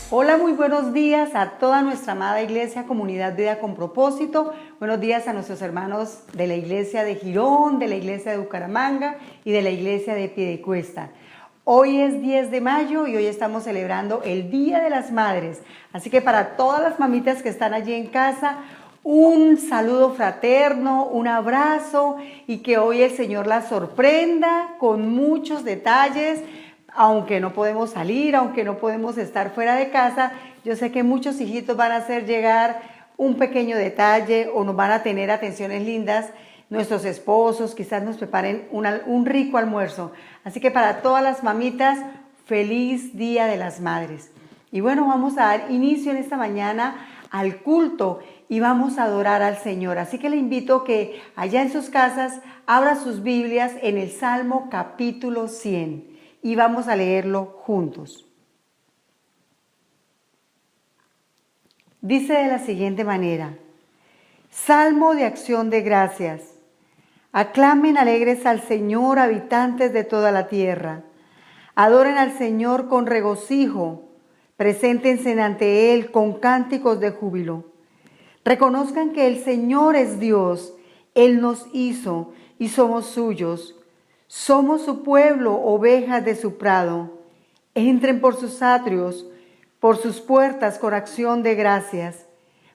Hola, muy buenos días a toda nuestra amada iglesia, Comunidad Vida con Propósito. Buenos días a nuestros hermanos de la iglesia de Girón, de la iglesia de Bucaramanga y de la iglesia de Piedecuesta. Hoy es 10 de mayo y hoy estamos celebrando el Día de las Madres. Así que para todas las mamitas que están allí en casa, un saludo fraterno, un abrazo y que hoy el Señor las sorprenda con muchos detalles. Aunque no podemos salir, aunque no podemos estar fuera de casa, yo sé que muchos hijitos van a hacer llegar un pequeño detalle o nos van a tener atenciones lindas. Nuestros esposos quizás nos preparen un rico almuerzo. Así que para todas las mamitas, feliz Día de las Madres. Y bueno, vamos a dar inicio en esta mañana al culto y vamos a adorar al Señor. Así que le invito que allá en sus casas abra sus Biblias en el Salmo capítulo 100. Y vamos a leerlo juntos. Dice de la siguiente manera: Salmo de acción de gracias. Aclamen alegres al Señor, habitantes de toda la tierra. Adoren al Señor con regocijo. Preséntense ante Él con cánticos de júbilo. Reconozcan que el Señor es Dios. Él nos hizo y somos suyos. Somos su pueblo, ovejas de su prado. Entren por sus atrios, por sus puertas con acción de gracias.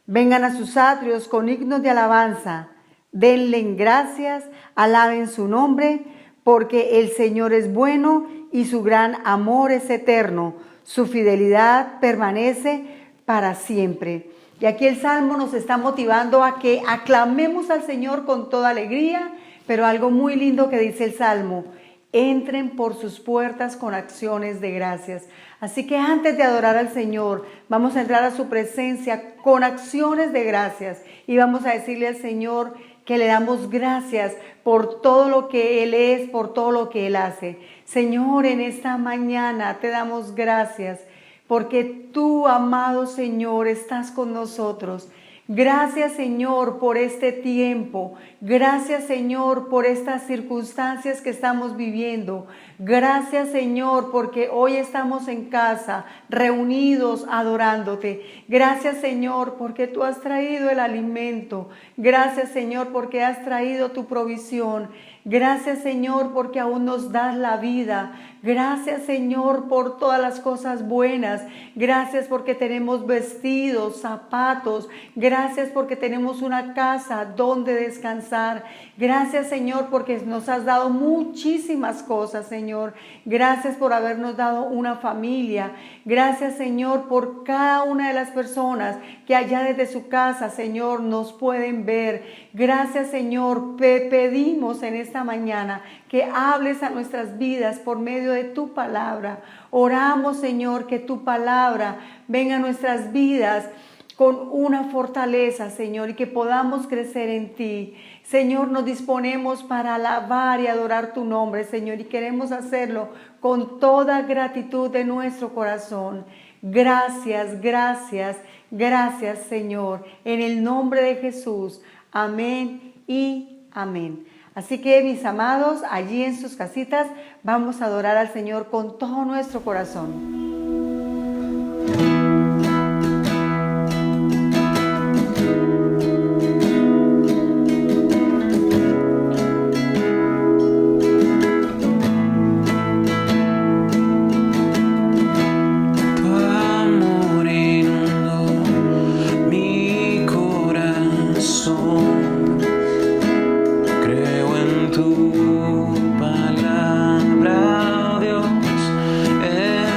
Vengan a sus atrios con himnos de alabanza. Denle gracias, alaben su nombre, porque el Señor es bueno y su gran amor es eterno. Su fidelidad permanece para siempre. Y aquí el Salmo nos está motivando a que aclamemos al Señor con toda alegría. Pero algo muy lindo que dice el Salmo: entren por sus puertas con acciones de gracias. Así que antes de adorar al Señor, vamos a entrar a su presencia con acciones de gracias y vamos a decirle al Señor que le damos gracias por todo lo que Él es, por todo lo que Él hace. Señor, en esta mañana te damos gracias porque tú, amado Señor, estás con nosotros. Gracias, Señor, por este tiempo. Gracias, Señor, por estas circunstancias que estamos viviendo. Gracias, Señor, porque hoy estamos en casa, reunidos, adorándote. Gracias, Señor, porque tú has traído el alimento. Gracias, Señor, porque has traído tu provisión. Gracias, Señor, porque aún nos das la vida. Gracias, Señor, por todas las cosas buenas. Gracias porque tenemos vestidos, zapatos. Gracias porque tenemos una casa donde descansar. Gracias, Señor, porque nos has dado muchísimas cosas, Señor. Gracias por habernos dado una familia. Gracias, Señor, por cada una de las personas que allá desde su casa, Señor, nos pueden ver. Gracias, Señor. Pedimos en esta mañana que hables a nuestras vidas por medio de tu palabra. Oramos, Señor, que tu palabra venga a nuestras vidas con una fortaleza, Señor, y que podamos crecer en ti. Señor, nos disponemos para alabar y adorar tu nombre, Señor, y queremos hacerlo con toda gratitud de nuestro corazón. Gracias, gracias, gracias, Señor, en el nombre de Jesús. Amén y amén. Así que, mis amados, allí en sus casitas vamos a adorar al Señor con todo nuestro corazón.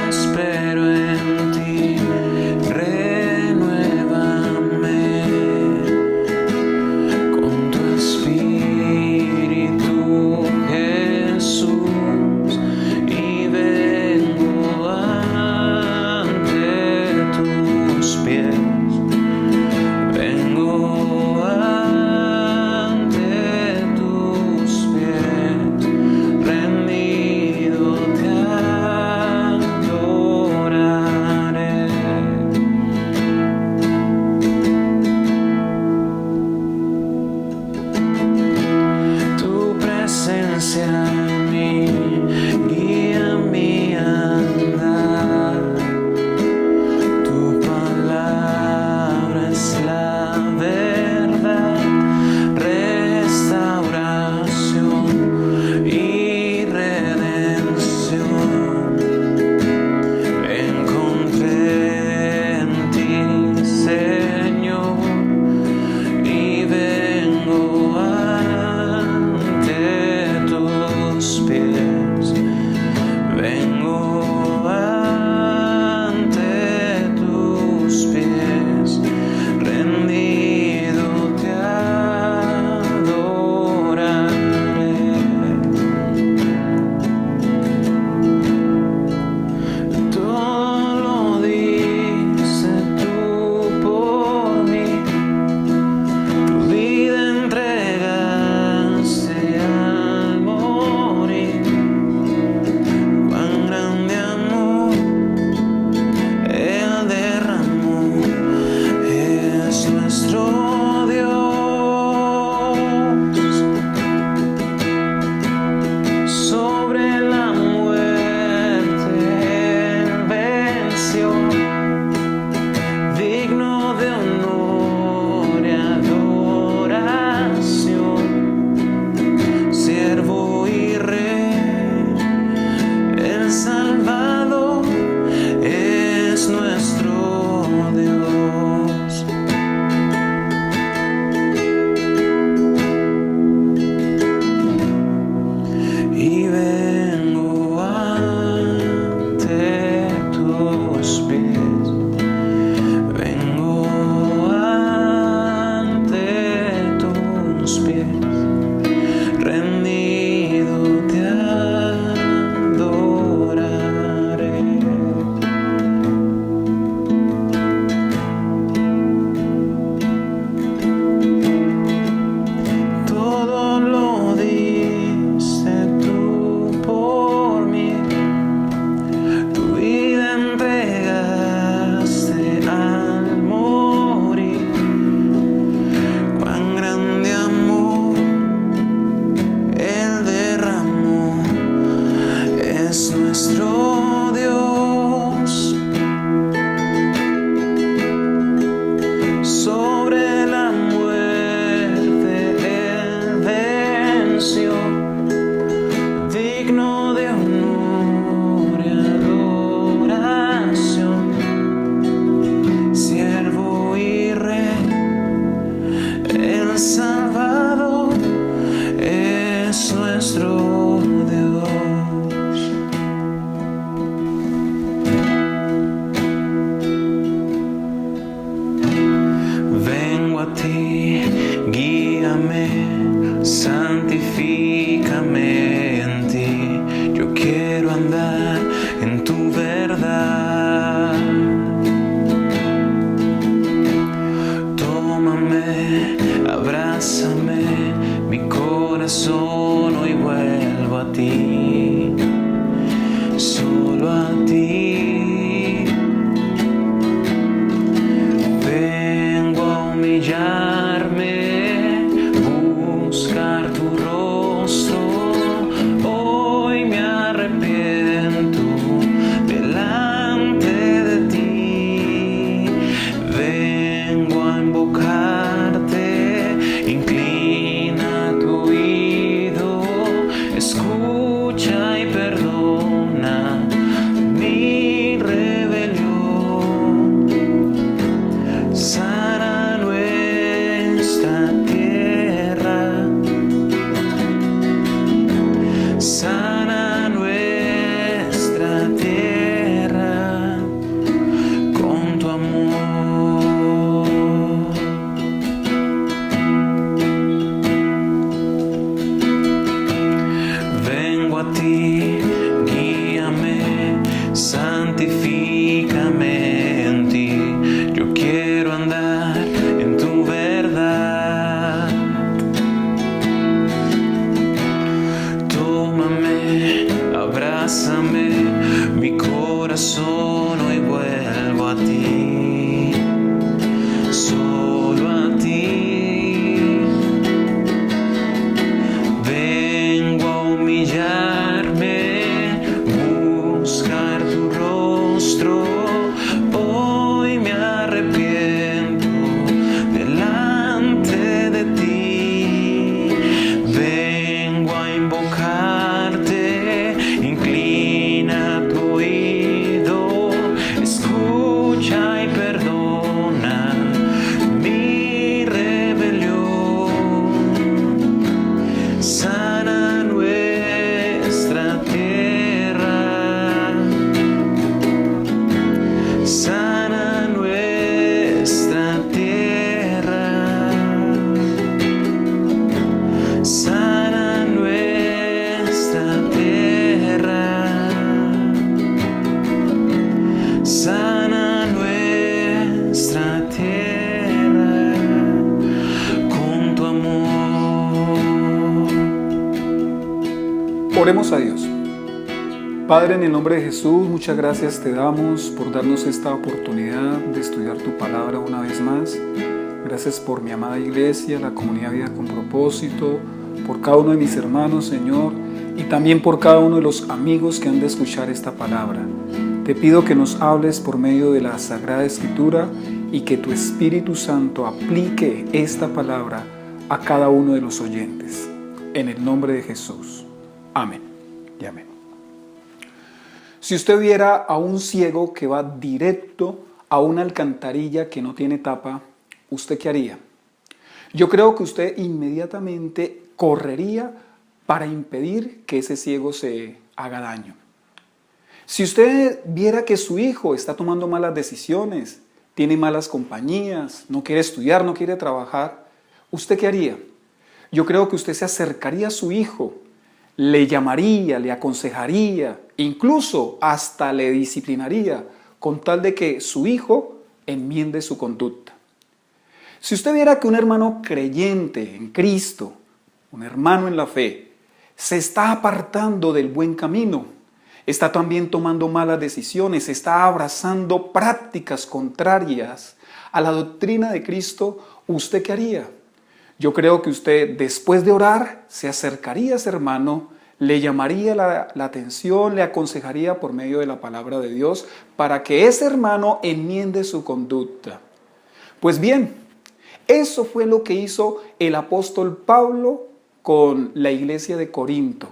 Espero en ti. abandono y vuelvo a ti, solo a ti. Vengo a humillarme, buscar tu rostro. Hoy me arrepiento delante de ti. Vengo a invocarte, inclina tu oído, escucha y perdona mi rebelión. Sana nuestra tierra, sana nuestra tierra, sana nuestra tierra, sana nuestra tierra con tu amor. Oremos a Dios. Padre, en el nombre de Jesús, muchas gracias te damos por darnos esta oportunidad de estudiar tu palabra una vez más. Gracias por mi amada iglesia, la comunidad Vida con Propósito, por cada uno de mis hermanos, Señor, y también por cada uno de los amigos que han de escuchar esta palabra. Te pido que nos hables por medio de la Sagrada Escritura y que tu Espíritu Santo aplique esta palabra a cada uno de los oyentes. En el nombre de Jesús. Amén y amén. Si usted viera a un ciego que va directo a una alcantarilla que no tiene tapa, ¿usted qué haría? Yo creo que usted inmediatamente correría para impedir que ese ciego se haga daño. Si usted viera que su hijo está tomando malas decisiones, tiene malas compañías, no quiere estudiar, no quiere trabajar, ¿usted qué haría? Yo creo que usted se acercaría a su hijo, le llamaría, le aconsejaría, incluso hasta le disciplinaría, con tal de que su hijo enmiende su conducta. Si usted viera que un hermano creyente en Cristo, un hermano en la fe, se está apartando del buen camino, está también tomando malas decisiones, está abrazando prácticas contrarias a la doctrina de Cristo, ¿usted qué haría? Yo creo que usted, después de orar, se acercaría a ese hermano, le llamaría la atención, le aconsejaría por medio de la palabra de Dios para que ese hermano enmiende su conducta. Pues bien, eso fue lo que hizo el apóstol Pablo con la iglesia de Corinto.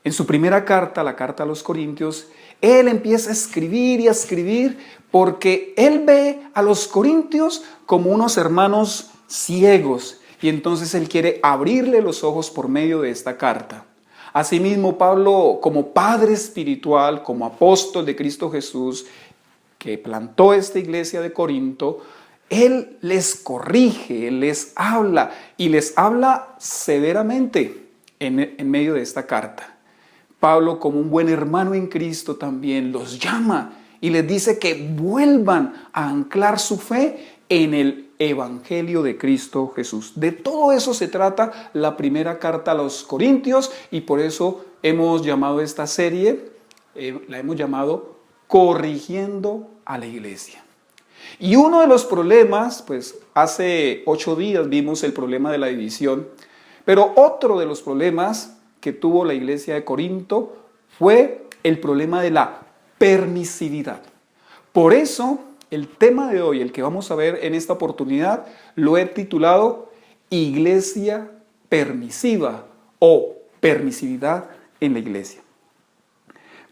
En su primera carta, la carta a los Corintios, él empieza a escribir y a escribir porque él ve a los corintios como unos hermanos ciegos y entonces él quiere abrirle los ojos por medio de esta carta. Asimismo, Pablo, como padre espiritual, como apóstol de Cristo Jesús, que plantó esta iglesia de Corinto, él les corrige, él les habla y les habla severamente en medio de esta carta. Pablo, como un buen hermano en Cristo, también los llama y les dice que vuelvan a anclar su fe en el Evangelio de Cristo Jesús. De todo eso se trata la primera carta a los Corintios y por eso hemos llamado esta serie, la hemos llamado Corrigiendo a la Iglesia. Y uno de los problemas, pues hace 8 días vimos el problema de la división, pero otro de los problemas que tuvo la iglesia de Corinto fue el problema de la permisividad. Por eso, el tema de hoy, el que vamos a ver en esta oportunidad, lo he titulado Iglesia permisiva o permisividad en la iglesia.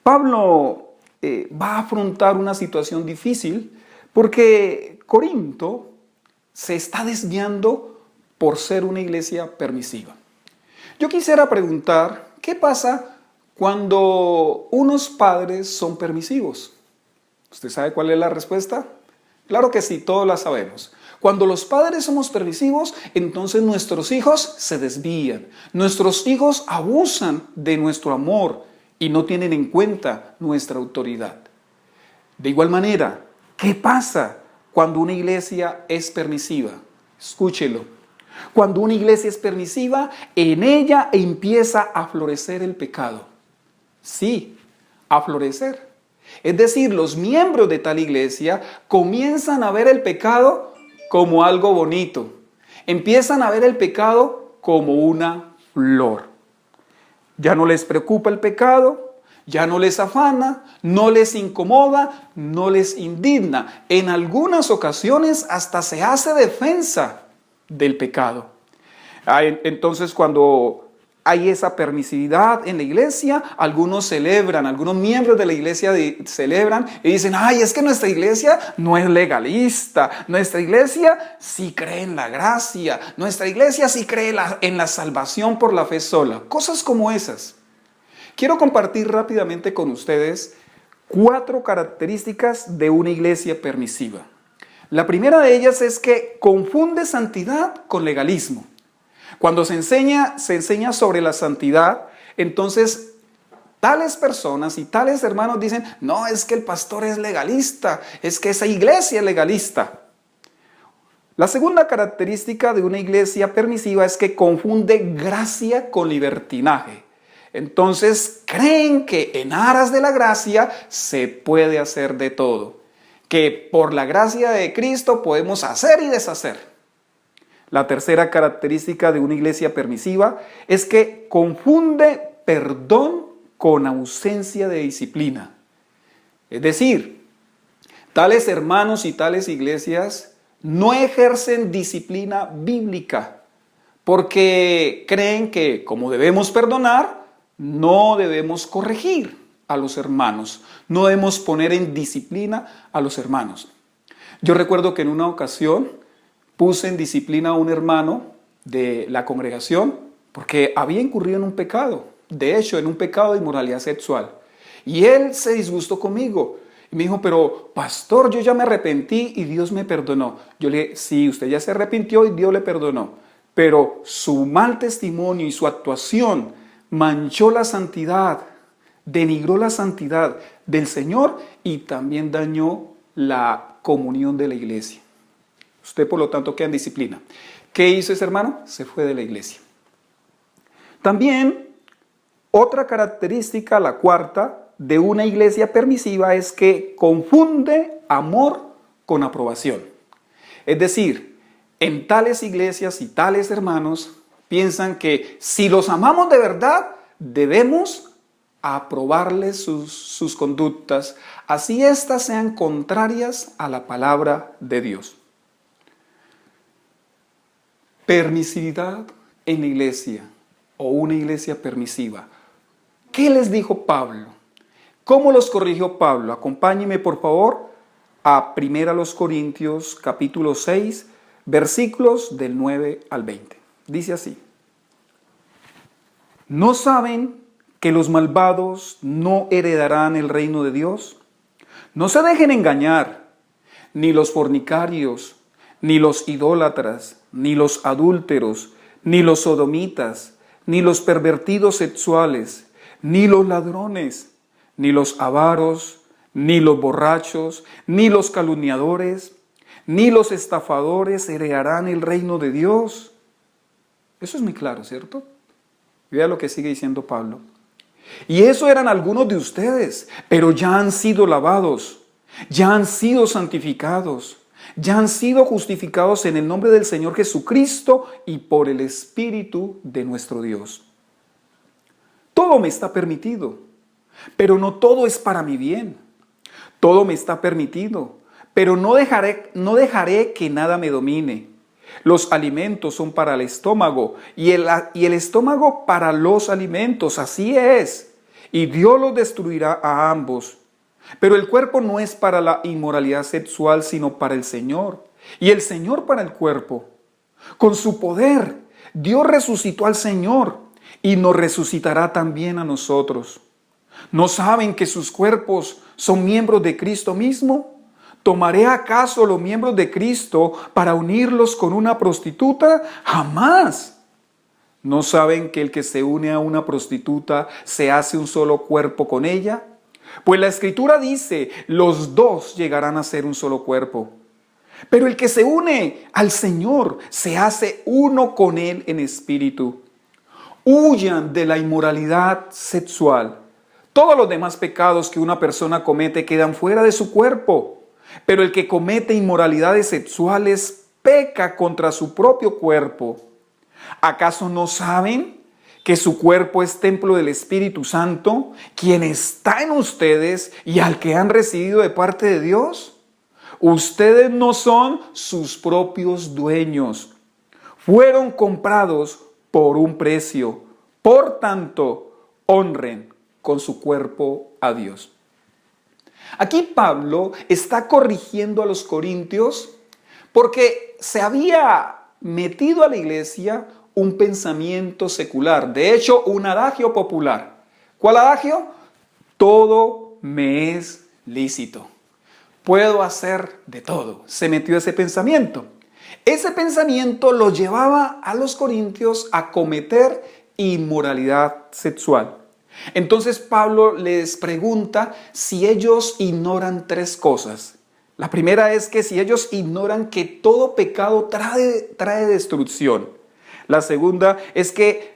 Pablo va a afrontar una situación difícil porque Corinto se está desviando por ser una iglesia permisiva. Yo quisiera preguntar, ¿qué pasa cuando unos padres son permisivos? ¿Usted sabe cuál es la respuesta? Claro que sí, todos la sabemos. Cuando los padres somos permisivos, entonces nuestros hijos se desvían. Nuestros hijos abusan de nuestro amor y no tienen en cuenta nuestra autoridad. De igual manera, ¿qué pasa cuando una iglesia es permisiva? Escúchelo. Cuando una iglesia es permisiva, en ella empieza a florecer el pecado. Sí, a florecer. Es decir, los miembros de tal iglesia comienzan a ver el pecado como algo bonito. Empiezan a ver el pecado como una flor. Ya no les preocupa el pecado, ya no les afana, no les incomoda, no les indigna. En algunas ocasiones hasta se hace defensa del pecado. Entonces, cuando hay esa permisividad en la iglesia, algunos celebran, algunos miembros de la iglesia celebran y dicen, ay, es que nuestra iglesia no es legalista, nuestra iglesia sí cree en la gracia, nuestra iglesia sí cree en la salvación por la fe sola. Cosas como esas. Quiero compartir rápidamente con ustedes 4 características de una iglesia permisiva. La primera de ellas es que confunde santidad con legalismo. Cuando se enseña sobre la santidad, entonces tales personas y tales hermanos dicen, no, es que el pastor es legalista, es que esa iglesia es legalista. La segunda característica de una iglesia permisiva es que confunde gracia con libertinaje. Entonces creen que en aras de la gracia se puede hacer de todo, que por la gracia de Cristo podemos hacer y deshacer. La tercera característica de una iglesia permisiva es que confunde perdón con ausencia de disciplina. Es decir, tales hermanos y tales iglesias no ejercen disciplina bíblica porque creen que como debemos perdonar, no debemos corregir a los hermanos, no debemos poner en disciplina a los hermanos. Yo recuerdo que en una ocasión puse en disciplina a un hermano de la congregación porque había incurrido en un pecado, de hecho en un pecado de inmoralidad sexual. Y él se disgustó conmigo y me dijo, pero pastor, yo ya me arrepentí y Dios me perdonó. Yo le dije, sí, usted ya se arrepintió y Dios le perdonó, pero su mal testimonio y su actuación manchó la santidad, denigró la santidad del Señor y también dañó la comunión de la iglesia. Usted, por lo tanto, queda en disciplina. ¿Qué hizo ese hermano? Se fue de la iglesia. También, otra característica, la cuarta, de una iglesia permisiva es que confunde amor con aprobación. Es decir, en tales iglesias y tales hermanos piensan que si los amamos de verdad, debemos aprobarles sus conductas, así éstas sean contrarias a la palabra de Dios. Permisividad en la iglesia o una iglesia permisiva. ¿Qué les dijo Pablo? ¿Cómo los corrigió Pablo? Acompáñenme por favor a 1 Corintios capítulo 6, versículos del 9 al 20. Dice así: ¿no saben que los malvados no heredarán el reino de Dios? No se dejen engañar, ni los fornicarios, ni los idólatras, ni los adúlteros, ni los sodomitas, ni los pervertidos sexuales, ni los ladrones, ni los avaros, ni los borrachos, ni los calumniadores, ni los estafadores heredarán el reino de Dios. Eso es muy claro, ¿cierto? Vea lo que sigue diciendo Pablo. Y eso eran algunos de ustedes, pero ya han sido lavados, ya han sido santificados, ya han sido justificados en el nombre del Señor Jesucristo y por el Espíritu de nuestro Dios. Todo me está permitido, pero no todo es para mi bien. Todo me está permitido, pero no dejaré que nada me domine. Los alimentos son para el estómago y el estómago para los alimentos, así es. Y Dios los destruirá a ambos. Pero el cuerpo no es para la inmoralidad sexual, sino para el Señor. Y el Señor para el cuerpo. Con su poder, Dios resucitó al Señor y nos resucitará también a nosotros. ¿No saben que sus cuerpos son miembros de Cristo mismo? ¿Tomaré acaso los miembros de Cristo para unirlos con una prostituta? ¡Jamás! ¿No saben que el que se une a una prostituta se hace un solo cuerpo con ella? Pues la Escritura dice, los dos llegarán a ser un solo cuerpo. Pero el que se une al Señor se hace uno con Él en espíritu. Huyan de la inmoralidad sexual. Todos los demás pecados que una persona comete quedan fuera de su cuerpo, pero el que comete inmoralidades sexuales peca contra su propio cuerpo. ¿Acaso no saben que su cuerpo es templo del Espíritu Santo, quien está en ustedes y al que han recibido de parte de Dios? Ustedes no son sus propios dueños. Fueron comprados por un precio. Por tanto, honren con su cuerpo a Dios. Aquí Pablo está corrigiendo a los corintios porque se había metido a la iglesia un pensamiento secular. De hecho, un adagio popular. ¿Cuál adagio? Todo me es lícito. Puedo hacer de todo. Se metió ese pensamiento. Ese pensamiento lo llevaba a los corintios a cometer inmoralidad sexual. Entonces Pablo les pregunta si ellos ignoran tres cosas. La primera es que si ellos ignoran que todo pecado trae destrucción. La segunda es que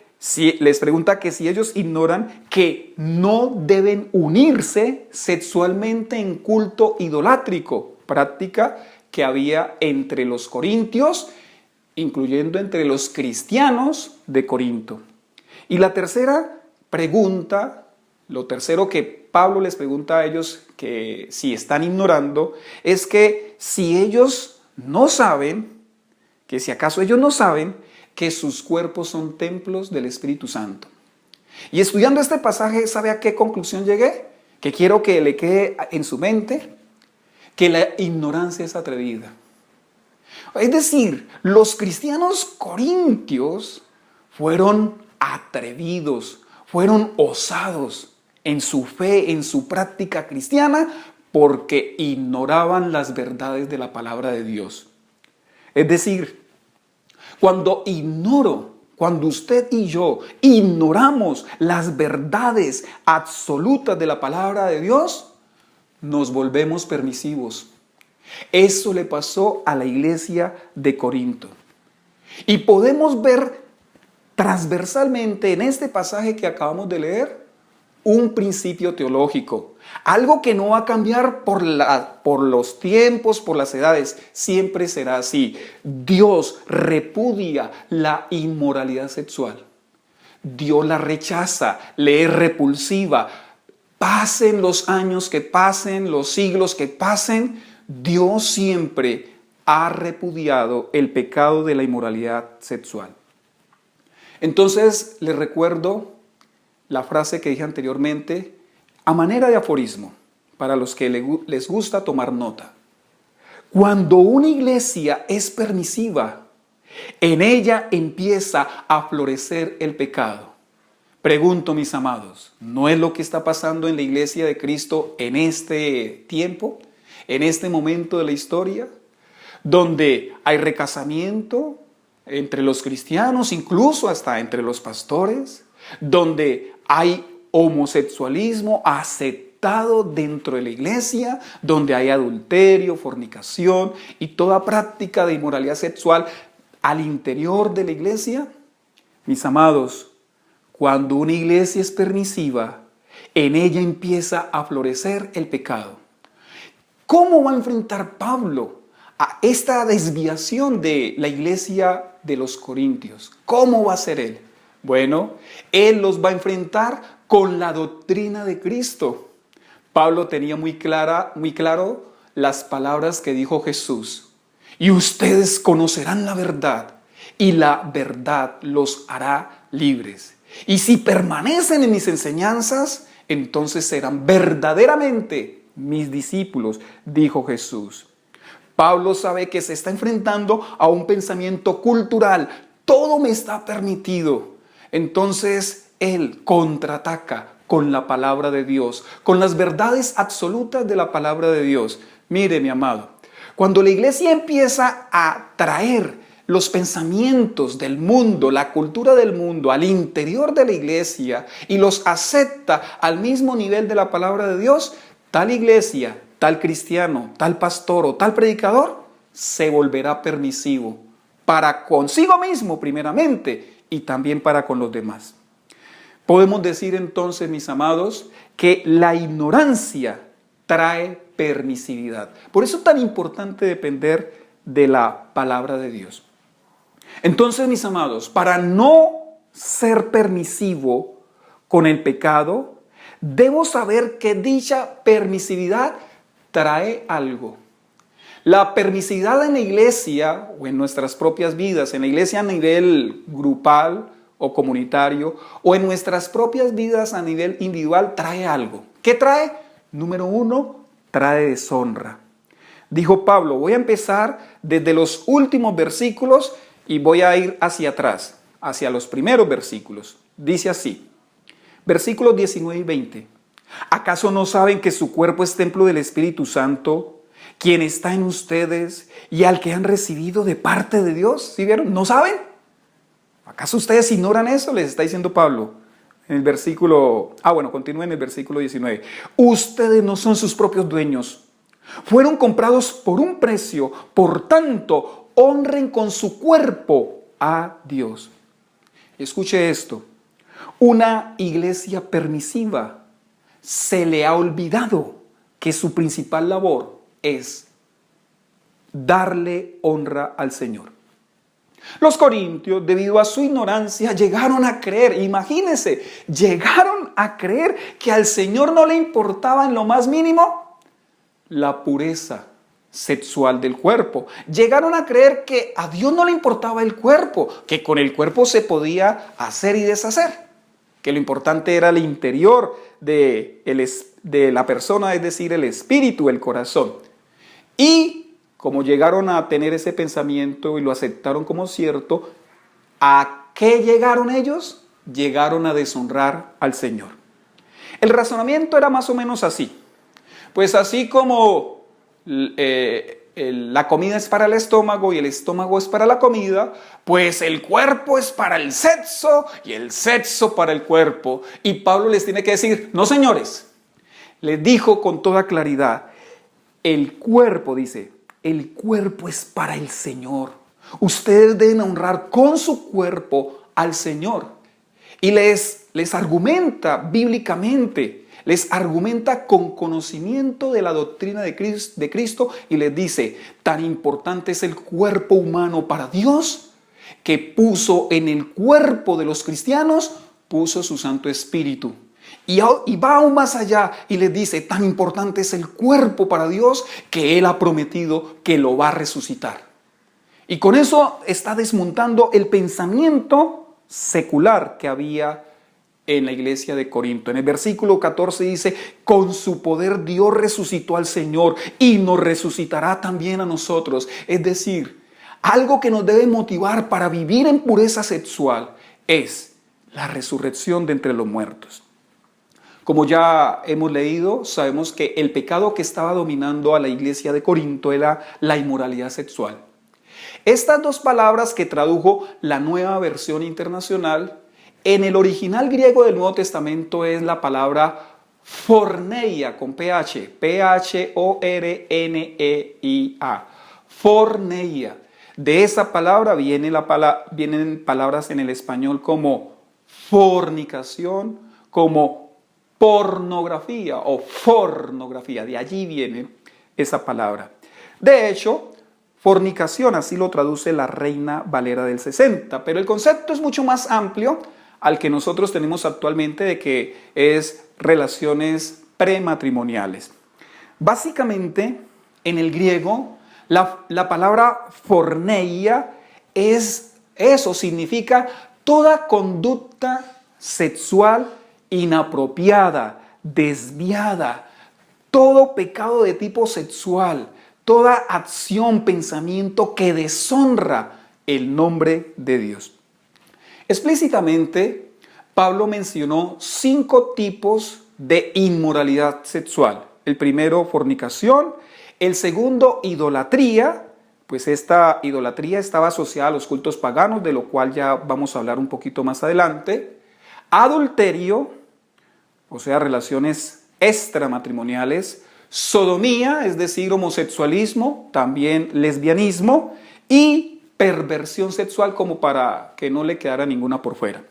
les pregunta que si ellos ignoran que no deben unirse sexualmente en culto idolátrico, práctica que había entre los corintios, incluyendo entre los cristianos de Corinto. Y la tercera pregunta, lo tercero que Pablo les pregunta a ellos que si están ignorando, es que si ellos no saben, que si acaso ellos no saben que sus cuerpos son templos del Espíritu Santo. Y estudiando este pasaje, ¿sabe a qué conclusión llegué? Que quiero que le quede en su mente, que la ignorancia es atrevida. Es decir, los cristianos corintios fueron atrevidos, fueron osados en su fe, en su práctica cristiana, porque ignoraban las verdades de la palabra de Dios. Es decir, cuando usted y yo ignoramos las verdades absolutas de la palabra de Dios, nos volvemos permisivos. Eso le pasó a la iglesia de Corinto. Y podemos ver transversalmente en este pasaje que acabamos de leer un principio teológico, algo que no va a cambiar por los tiempos, por las edades, siempre será así. Dios repudia la inmoralidad sexual. Dios la rechaza, le es repulsiva. Pasen los años que pasen, los siglos que pasen, Dios siempre ha repudiado el pecado de la inmoralidad sexual. Entonces, les recuerdo la frase que dije anteriormente, a manera de aforismo, para los que les gusta tomar nota. Cuando una iglesia es permisiva, en ella empieza a florecer el pecado. Pregunto, mis amados, ¿no es lo que está pasando en la iglesia de Cristo en este tiempo, en este momento de la historia, donde hay recasamiento entre los cristianos, incluso hasta entre los pastores, donde hay homosexualismo aceptado dentro de la iglesia, donde hay adulterio, fornicación y toda práctica de inmoralidad sexual al interior de la iglesia? Mis amados, cuando una iglesia es permisiva, en ella empieza a florecer el pecado. ¿Cómo va a enfrentar Pablo a esta desviación de la iglesia de los corintios? ¿Cómo va a ser él? Bueno, él los va a enfrentar con la doctrina de Cristo. Pablo tenía muy claro las palabras que dijo Jesús. Y ustedes conocerán la verdad, y la verdad los hará libres. Y si permanecen en mis enseñanzas, entonces serán verdaderamente mis discípulos, dijo Jesús. Pablo sabe que se está enfrentando a un pensamiento cultural. Todo me está permitido. Entonces él contraataca con la palabra de Dios, con las verdades absolutas de la palabra de Dios. Mire, mi amado, cuando la iglesia empieza a traer los pensamientos del mundo, la cultura del mundo al interior de la iglesia y los acepta al mismo nivel de la palabra de Dios, tal iglesia, tal cristiano, tal pastor o tal predicador se volverá permisivo para consigo mismo primeramente y también para con los demás. Podemos decir entonces, mis amados, que la ignorancia trae permisividad. Por eso es tan importante depender de la palabra de Dios. Entonces, mis amados, para no ser permisivo con el pecado, debo saber que dicha permisividad trae algo. La permisividad en la iglesia o en nuestras propias vidas, en la iglesia a nivel grupal o comunitario, o en nuestras propias vidas a nivel individual, trae algo. ¿Qué trae? Número 1, trae deshonra. Dijo Pablo, voy a empezar desde los últimos versículos y voy a ir hacia atrás, hacia los primeros versículos. Dice así, versículos 19 y 20. ¿Acaso no saben que su cuerpo es templo del Espíritu Santo, quien está en ustedes y al que han recibido de parte de Dios? ¿Sí vieron? ¿No saben? ¿Acaso ustedes ignoran eso? Les está diciendo Pablo en el versículo... continúen en el versículo 19. Ustedes no son sus propios dueños. Fueron comprados por un precio. Por tanto, honren con su cuerpo a Dios. Escuche esto. Una iglesia permisiva se le ha olvidado que su principal labor es darle honra al Señor. Los corintios, debido a su ignorancia, llegaron a creer, imagínense, llegaron a creer que al Señor no le importaba en lo más mínimo la pureza sexual del cuerpo. Llegaron a creer que a Dios no le importaba el cuerpo, que con el cuerpo se podía hacer y deshacer, que lo importante era el interior de la persona, es decir, el espíritu, el corazón. Y como llegaron a tener ese pensamiento y lo aceptaron como cierto, ¿a qué llegaron ellos? Llegaron a deshonrar al Señor. El razonamiento era más o menos así. Pues así como la comida es para el estómago y el estómago es para la comida, pues el cuerpo es para el sexo y el sexo para el cuerpo. Y Pablo les tiene que decir, no señores, les dijo con toda claridad, el cuerpo, dice, el cuerpo es para el Señor. Ustedes deben honrar con su cuerpo al Señor. Y les argumenta bíblicamente, les argumenta con conocimiento de la doctrina de Cristo y les dice, tan importante es el cuerpo humano para Dios, que puso en el cuerpo de los cristianos, puso su Santo Espíritu. Y va aún más allá y les dice, tan importante es el cuerpo para Dios que Él ha prometido que lo va a resucitar. Y con eso está desmontando el pensamiento secular que había en la iglesia de Corinto. En el versículo 14 dice, con su poder Dios resucitó al Señor y nos resucitará también a nosotros. Es decir, algo que nos debe motivar para vivir en pureza sexual es la resurrección de entre los muertos. Como ya hemos leído, sabemos que el pecado que estaba dominando a la iglesia de Corinto era la inmoralidad sexual. Estas dos palabras que tradujo la Nueva Versión Internacional, en el original griego del Nuevo Testamento es la palabra porneia con PH, P-H-O-R-N-E-I-A, porneia. De esa palabra vienen palabras en el español como fornicación, como pornografía o fornografía, de allí viene esa palabra. De hecho, fornicación, así lo traduce la Reina Valera del 60, pero el concepto es mucho más amplio al que nosotros tenemos actualmente de que es relaciones prematrimoniales. Básicamente, en el griego, la palabra porneia es eso, significa toda conducta sexual inapropiada, desviada, todo pecado de tipo sexual, toda acción, pensamiento que deshonra el nombre de Dios. Explícitamente, Pablo mencionó 5 tipos de inmoralidad sexual. El primero, fornicación. El segundo, idolatría. Pues esta idolatría estaba asociada a los cultos paganos, de lo cual ya vamos a hablar un poquito más adelante. Adulterio, o sea, relaciones extramatrimoniales. Sodomía, es decir, homosexualismo, también lesbianismo. Y perversión sexual, como para que no le quedara ninguna por fuera.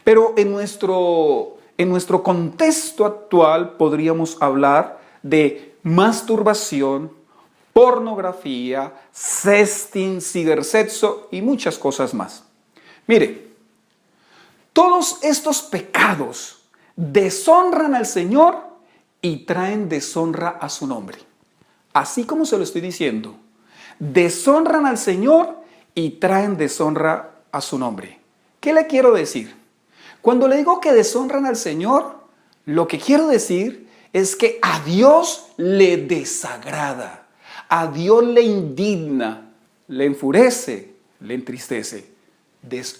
Pero en nuestro en nuestro contexto actual podríamos hablar de masturbación, pornografía, sexting, cibersexo y muchas cosas más. Mire, todos estos pecados deshonran al Señor y traen deshonra a su nombre. Así como se lo estoy diciendo, deshonran al Señor y traen deshonra a su nombre. ¿Qué le quiero decir? Cuando le digo que deshonran al Señor, lo que quiero decir es que a Dios le desagrada, a Dios le indigna, le enfurece, le entristece,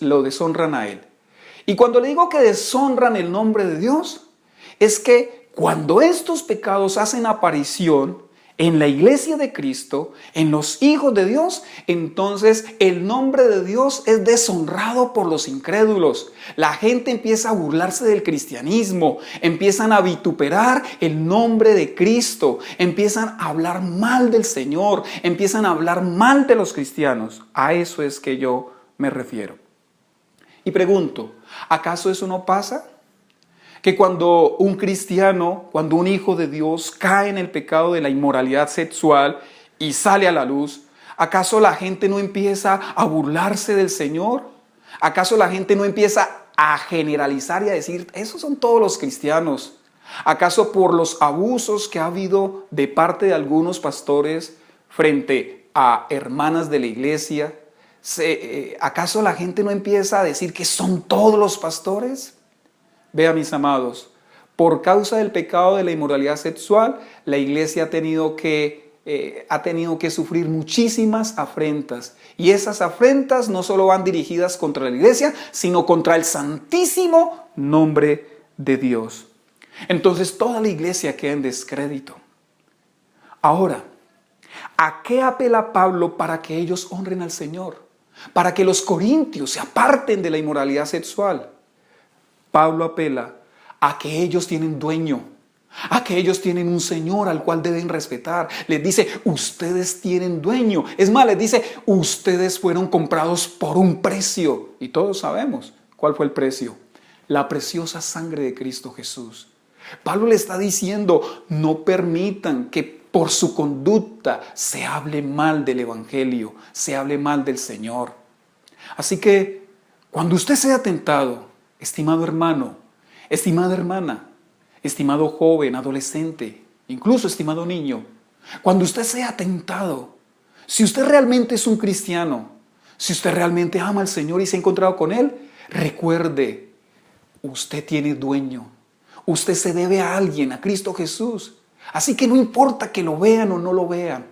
lo deshonran a Él. Y cuando le digo que deshonran el nombre de Dios, es que cuando estos pecados hacen aparición en la iglesia de Cristo, en los hijos de Dios, entonces el nombre de Dios es deshonrado por los incrédulos. La gente empieza a burlarse del cristianismo, empiezan a vituperar el nombre de Cristo, empiezan a hablar mal del Señor, empiezan a hablar mal de los cristianos. A eso es que yo me refiero. Y pregunto, ¿acaso eso no pasa? Que cuando un cristiano, cuando un hijo de Dios cae en el pecado de la inmoralidad sexual y sale a la luz, ¿acaso la gente no empieza a burlarse del Señor? ¿Acaso la gente no empieza a generalizar y a decir, esos son todos los cristianos? ¿Acaso por los abusos que ha habido de parte de algunos pastores frente a hermanas de la iglesia, ¿acaso la gente no empieza a decir que son todos los pastores? Vean, mis amados, por causa del pecado de la inmoralidad sexual, la iglesia ha tenido que sufrir muchísimas afrentas. Y esas afrentas no solo van dirigidas contra la iglesia, sino contra el santísimo nombre de Dios. Entonces toda la iglesia queda en descrédito. Ahora, ¿a qué apela Pablo para que ellos honren al Señor? Para que los corintios se aparten de la inmoralidad sexual. Pablo apela a que ellos tienen dueño, a que ellos tienen un Señor al cual deben respetar. Les dice, ustedes tienen dueño. Es más, les dice, ustedes fueron comprados por un precio. Y todos sabemos cuál fue el precio. La preciosa sangre de Cristo Jesús. Pablo le está diciendo, no permitan que por su conducta se hable mal del Evangelio, se hable mal del Señor. Así que, cuando usted sea tentado, estimado hermano, estimada hermana, estimado joven, adolescente, incluso estimado niño, cuando usted sea tentado, si usted realmente es un cristiano, si usted realmente ama al Señor y se ha encontrado con Él, recuerde, usted tiene dueño, usted se debe a alguien, a Cristo Jesús. Así que no importa que lo vean o no lo vean,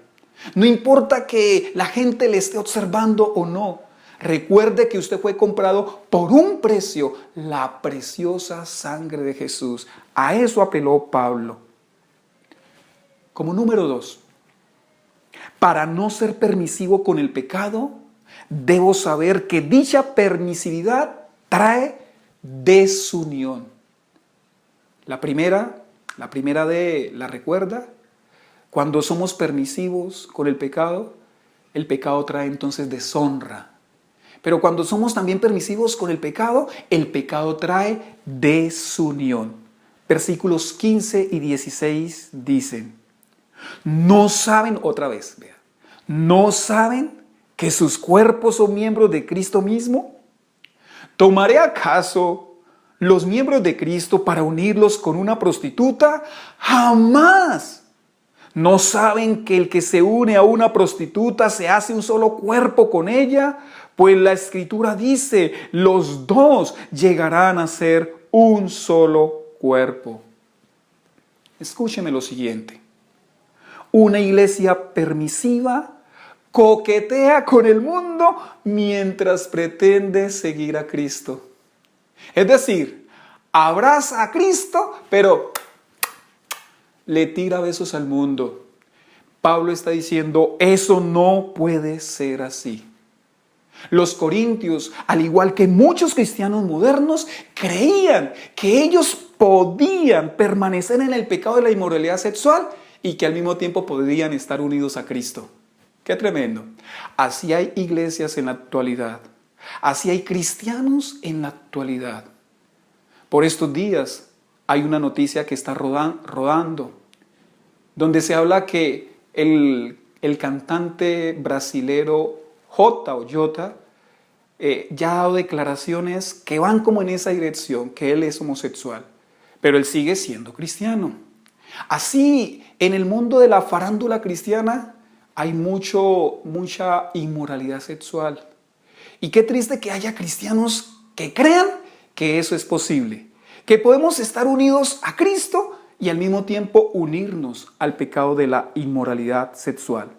no importa que la gente le esté observando o no, recuerde que usted fue comprado por un precio, la preciosa sangre de Jesús. A eso apeló Pablo. Como número 2, para no ser permisivo con el pecado, debo saber que dicha permisividad trae desunión. La primera ¿la recuerda? Cuando somos permisivos con el pecado trae entonces deshonra. Pero cuando somos también permisivos con el pecado trae desunión. Versículos 15 y 16 dicen, no saben, otra vez, vean, no saben que sus cuerpos son miembros de Cristo mismo. ¿Tomaré acaso los miembros de Cristo para unirlos con una prostituta? ¡Jamás! ¿No saben que el que se une a una prostituta se hace un solo cuerpo con ella? Pues la Escritura dice, los dos llegarán a ser un solo cuerpo. Escúcheme lo siguiente. Una iglesia permisiva coquetea con el mundo mientras pretende seguir a Cristo. Es decir, abraza a Cristo, pero le tira besos al mundo. Pablo está diciendo, eso no puede ser así. Los corintios, al igual que muchos cristianos modernos, creían que ellos podían permanecer en el pecado de la inmoralidad sexual y que al mismo tiempo podían estar unidos a Cristo. ¡Qué tremendo! Así hay iglesias en la actualidad. Así hay cristianos en la actualidad. Por estos días hay una noticia que está rodando, donde se habla que el cantante brasilero Jota, ya ha dado declaraciones que van como en esa dirección, que él es homosexual, pero él sigue siendo cristiano. Así, en el mundo de la farándula cristiana hay mucha inmoralidad sexual. Y qué triste que haya cristianos que crean que eso es posible, que podemos estar unidos a Cristo y al mismo tiempo unirnos al pecado de la inmoralidad sexual.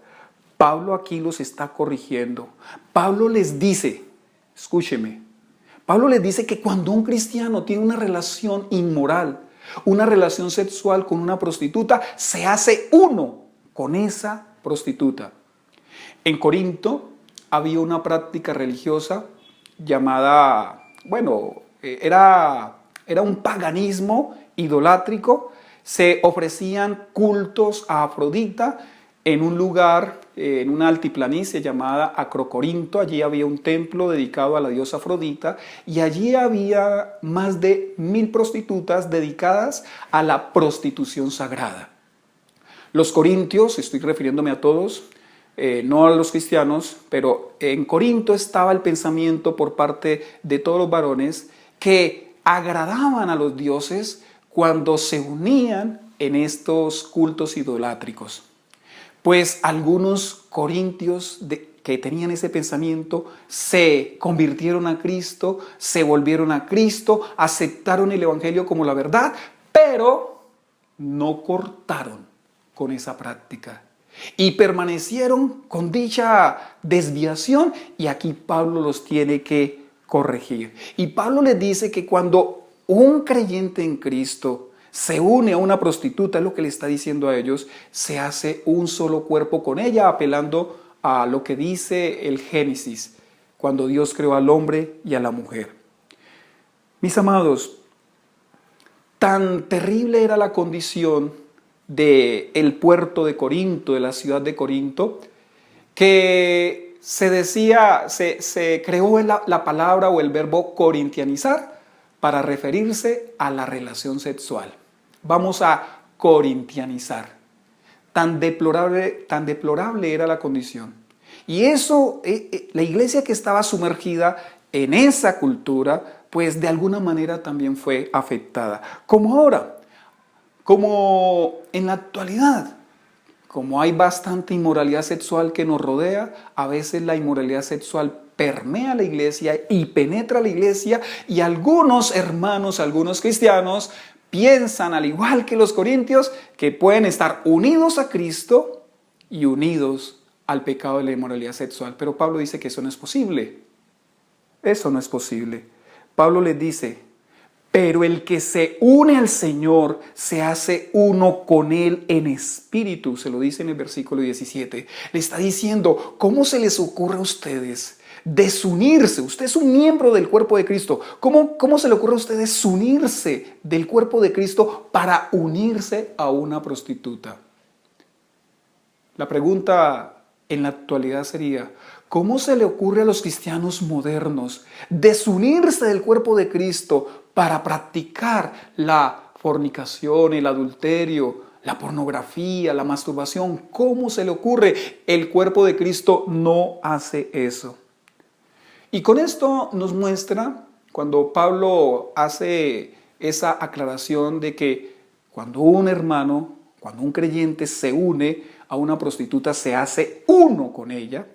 Pablo aquí los está corrigiendo. Pablo les dice, escúcheme, Pablo les dice que cuando un cristiano tiene una relación inmoral, una relación sexual con una prostituta, se hace uno con esa prostituta. En Corinto había una práctica religiosa llamada, era un paganismo idolátrico. Se ofrecían cultos a Afrodita en un lugar, en una altiplanicie llamada Acrocorinto. Allí había un templo dedicado a la diosa Afrodita y allí había más de 1000 prostitutas dedicadas a la prostitución sagrada. Los corintios, estoy refiriéndome a todos, no a los cristianos, pero en Corinto estaba el pensamiento por parte de todos los varones que agradaban a los dioses cuando se unían en estos cultos idolátricos. Pues algunos corintios que tenían ese pensamiento se convirtieron a Cristo, se volvieron a Cristo, aceptaron el evangelio como la verdad, pero no cortaron con esa práctica y permanecieron con dicha desviación, y aquí Pablo los tiene que corregir. Y Pablo les dice que cuando un creyente en Cristo se une a una prostituta, es lo que le está diciendo a ellos, se hace un solo cuerpo con ella, apelando a lo que dice el Génesis, cuando Dios creó al hombre y a la mujer. Mis amados, tan terrible era la condición del puerto de Corinto, de la ciudad de Corinto, que se creó la palabra o el verbo corintianizar para referirse a la relación sexual. Vamos a corintianizar. Tan deplorable era la condición. Y eso, la iglesia que estaba sumergida en esa cultura, pues de alguna manera también fue afectada. Como ahora, como en la actualidad, como hay bastante inmoralidad sexual que nos rodea, a veces la inmoralidad sexual permea la iglesia y penetra la iglesia, y algunos hermanos, algunos cristianos, piensan, al igual que los corintios, que pueden estar unidos a Cristo y unidos al pecado de la inmoralidad sexual. Pero Pablo dice que eso no es posible. Eso no es posible. Pablo les dice, pero el que se une al Señor se hace uno con Él en espíritu. Se lo dice en el versículo 17. Le está diciendo, ¿cómo se les ocurre a ustedes desunirse? Usted es un miembro del cuerpo de Cristo. ¿Cómo se le ocurre a usted desunirse del cuerpo de Cristo para unirse a una prostituta? La pregunta en la actualidad sería, ¿cómo se le ocurre a los cristianos modernos desunirse del cuerpo de Cristo para practicar la fornicación, el adulterio, la pornografía, la masturbación? ¿Cómo se le ocurre? El cuerpo de Cristo no hace eso. Y con esto nos muestra, cuando Pablo hace esa aclaración de que cuando un hermano, cuando un creyente se une a una prostituta, se hace uno con ella,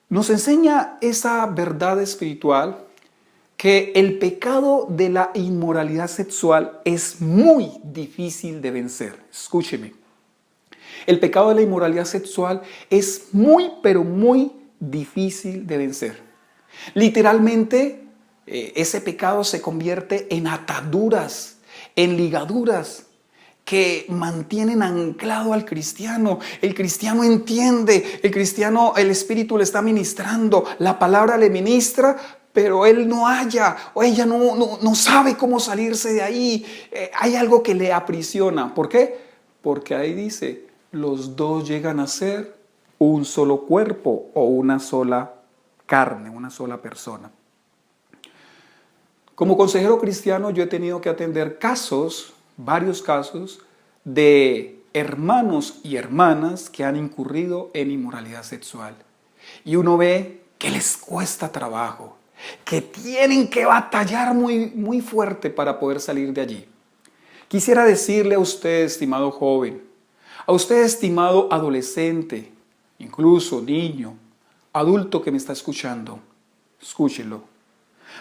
nos enseña esa verdad espiritual, que el pecado de la inmoralidad sexual es muy difícil de vencer. Escúcheme, el pecado de la inmoralidad sexual es muy, pero muy difícil de vencer. Literalmente, ese pecado se convierte en ataduras, en ligaduras que mantienen anclado al cristiano. El cristiano entiende, el Espíritu le está ministrando, la palabra le ministra, pero él no halla o ella no sabe cómo salirse de ahí. Hay algo que le aprisiona. ¿Por qué? Porque ahí dice, los dos llegan a ser un solo cuerpo o una sola carne, una sola persona. Como consejero cristiano yo he tenido que atender casos, varios casos, de hermanos y hermanas que han incurrido en inmoralidad sexual. Y uno ve que les cuesta trabajo, que tienen que batallar muy fuerte para poder salir de allí. Quisiera decirle a usted, estimado joven, a usted, estimado adolescente, incluso niño, adulto que me está escuchando, escúchelo.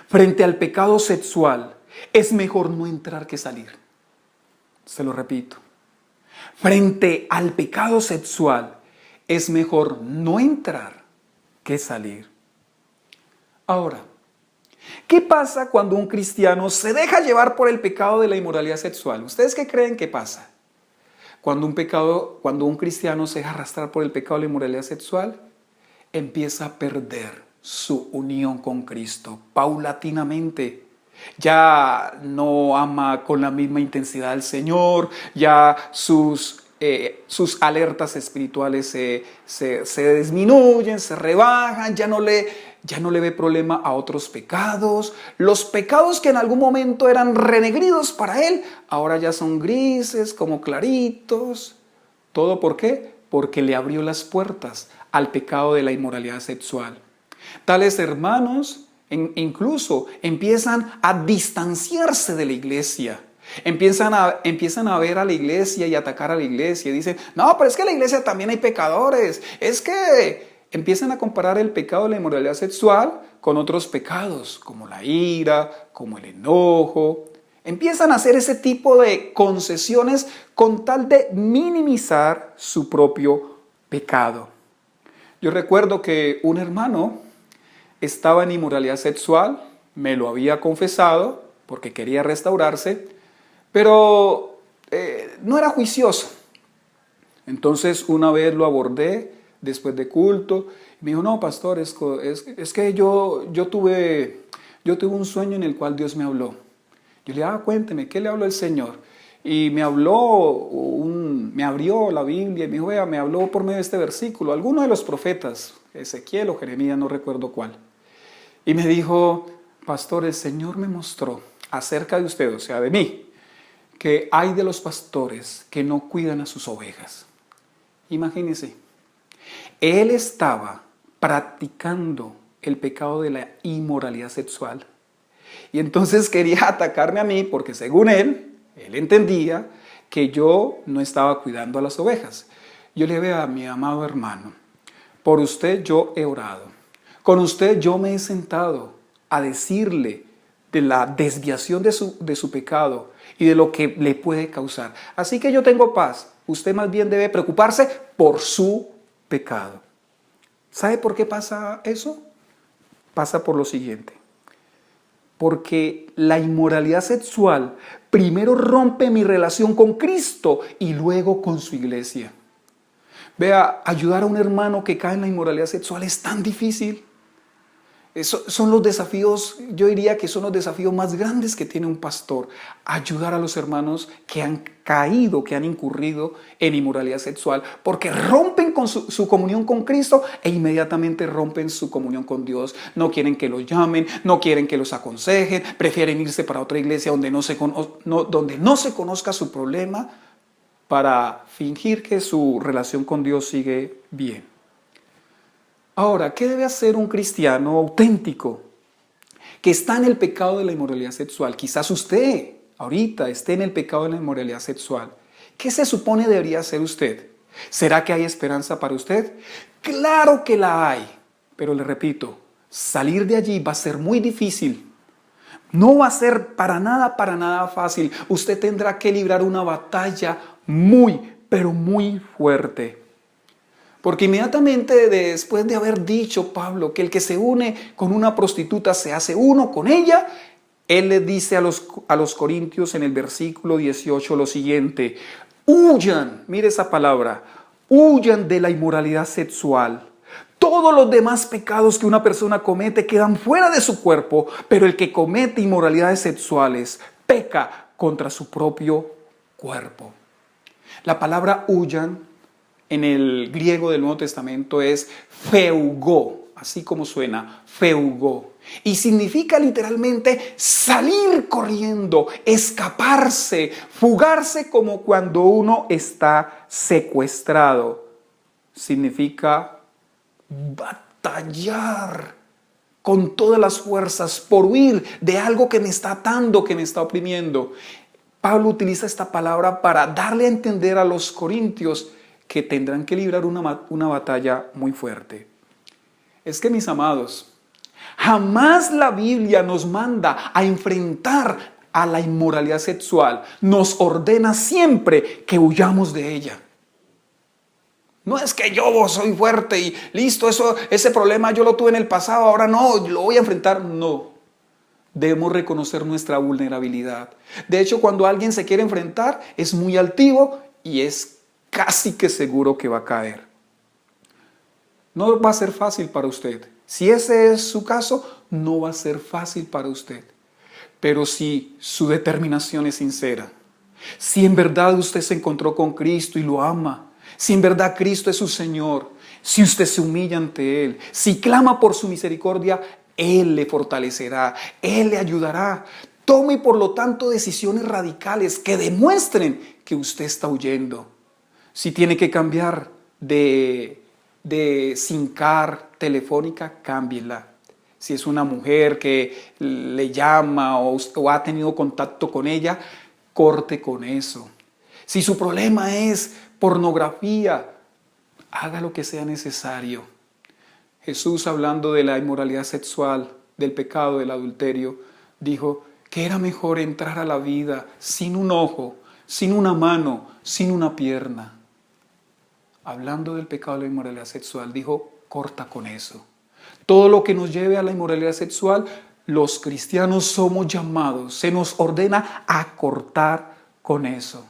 Frente al pecado sexual, es mejor no entrar que salir. Se lo repito. Frente al pecado sexual, es mejor no entrar que salir. Ahora, ¿qué pasa cuando un cristiano se deja llevar por el pecado de la inmoralidad sexual? ¿Ustedes qué creen que pasa? Cuando un cristiano se deja arrastrar por el pecado de la inmoralidad sexual, empieza a perder su unión con Cristo paulatinamente. Ya no ama con la misma intensidad al Señor, ya sus alertas espirituales se disminuyen, se rebajan, ya no le ve problema a otros pecados. Los pecados que en algún momento eran renegridos para él, ahora ya son grises, como claritos. ¿Todo por qué? Porque le abrió las puertas al pecado de la inmoralidad sexual. Tales hermanos incluso empiezan a distanciarse de la iglesia. Empiezan a ver a la iglesia y atacar a la iglesia. Y dicen, no, pero es que en la iglesia también hay pecadores. Es que empiezan a comparar el pecado de la inmoralidad sexual con otros pecados, como la ira, como el enojo. Empiezan a hacer ese tipo de concesiones con tal de minimizar su propio pecado. Yo recuerdo que un hermano estaba en inmoralidad sexual, me lo había confesado porque quería restaurarse, pero no era juicioso. Entonces una vez lo abordé después de culto y me dijo, no, pastor, es que yo tuve un sueño en el cual Dios me habló. Yo le dije, cuénteme, ¿qué le habló el Señor? Y me abrió la Biblia y me dijo, vea, me habló por medio de este versículo, alguno de los profetas, Ezequiel o Jeremías, no recuerdo cuál. Y me dijo, pastor, el Señor me mostró acerca de usted, o sea, de mí, que hay de los pastores que no cuidan a sus ovejas. Imagínense, él estaba practicando el pecado de la inmoralidad sexual. Y entonces quería atacarme a mí porque según él entendía que yo no estaba cuidando a las ovejas. Yo le veo a mi amado hermano, por usted yo he orado, con usted yo me he sentado a decirle de la desviación de su pecado y de lo que le puede causar. Así que yo tengo paz. Usted más bien debe preocuparse por su pecado. ¿Sabe por qué pasa eso? Pasa por lo siguiente. Porque la inmoralidad sexual primero rompe mi relación con Cristo y luego con su iglesia. Vea, ayudar a un hermano que cae en la inmoralidad sexual es tan difícil. Son los desafíos, yo diría que son los desafíos más grandes que tiene un pastor. Ayudar a los hermanos que han caído, que han incurrido en inmoralidad sexual, porque rompen con su comunión con Cristo e inmediatamente rompen su comunión con Dios. No quieren que los llamen, no quieren que los aconsejen, prefieren irse para otra iglesia donde no se conozca su problema para fingir que su relación con Dios sigue bien. Ahora, ¿qué debe hacer un cristiano auténtico que está en el pecado de la inmoralidad sexual? Quizás usted ahorita esté en el pecado de la inmoralidad sexual. ¿Qué se supone debería hacer usted? ¿Será que hay esperanza para usted? Claro que la hay, pero le repito, salir de allí va a ser muy difícil. No va a ser para nada fácil. Usted tendrá que librar una batalla pero muy fuerte. Porque inmediatamente después de haber dicho Pablo que el que se une con una prostituta se hace uno con ella, él le dice a los corintios en el versículo 18 lo siguiente: huyan, mire esa palabra, huyan de la inmoralidad sexual. Todos los demás pecados que una persona comete quedan fuera de su cuerpo, pero el que comete inmoralidades sexuales peca contra su propio cuerpo. La palabra huyan en el griego del Nuevo Testamento es feugo, así como suena, feugo. Y significa literalmente salir corriendo, escaparse, fugarse como cuando uno está secuestrado. Significa batallar con todas las fuerzas por huir de algo que me está atando, que me está oprimiendo. Pablo utiliza esta palabra para darle a entender a los corintios que tendrán que librar una batalla muy fuerte. Es que, mis amados, jamás la Biblia nos manda a enfrentar a la inmoralidad sexual. Nos ordena siempre que huyamos de ella. No es que yo soy fuerte y listo, ese problema yo lo tuve en el pasado, ahora no, lo voy a enfrentar. No, debemos reconocer nuestra vulnerabilidad. De hecho, cuando alguien se quiere enfrentar, es muy altivo y es casi que seguro que va a caer. No va a ser fácil para usted. Si ese es su caso, no va a ser fácil para usted. Pero si su determinación es sincera, si en verdad usted se encontró con Cristo y lo ama, si en verdad Cristo es su Señor, si usted se humilla ante Él, si clama por su misericordia, Él le fortalecerá, Él le ayudará. Tome por lo tanto decisiones radicales que demuestren que usted está huyendo. Si tiene que cambiar de SIM card telefónica, cámbiela. Si es una mujer que le llama o ha tenido contacto con ella, corte con eso. Si su problema es pornografía, haga lo que sea necesario. Jesús, hablando de la inmoralidad sexual, del pecado, del adulterio, dijo que era mejor entrar a la vida sin un ojo, sin una mano, sin una pierna. Hablando del pecado de la inmoralidad sexual, dijo, corta con eso. Todo lo que nos lleve a la inmoralidad sexual, los cristianos somos llamados, se nos ordena a cortar con eso.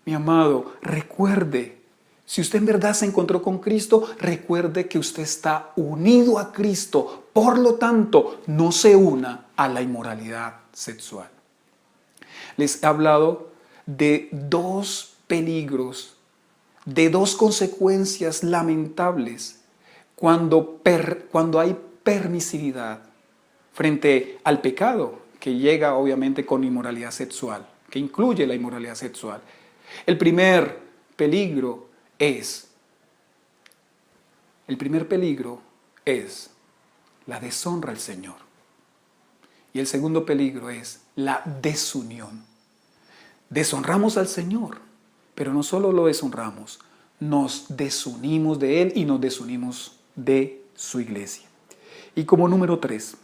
Mi amado, recuerde, si usted en verdad se encontró con Cristo, recuerde que usted está unido a Cristo. Por lo tanto, no se una a la inmoralidad sexual. Les he hablado de dos peligros, de dos consecuencias lamentables cuando hay permisividad frente al pecado que llega obviamente con inmoralidad sexual, que incluye la inmoralidad sexual. El primer peligro es la deshonra al Señor. Y el segundo peligro es la desunión. Deshonramos al Señor, pero no solo lo deshonramos, nos desunimos de Él y nos desunimos de su iglesia. Y como número 3,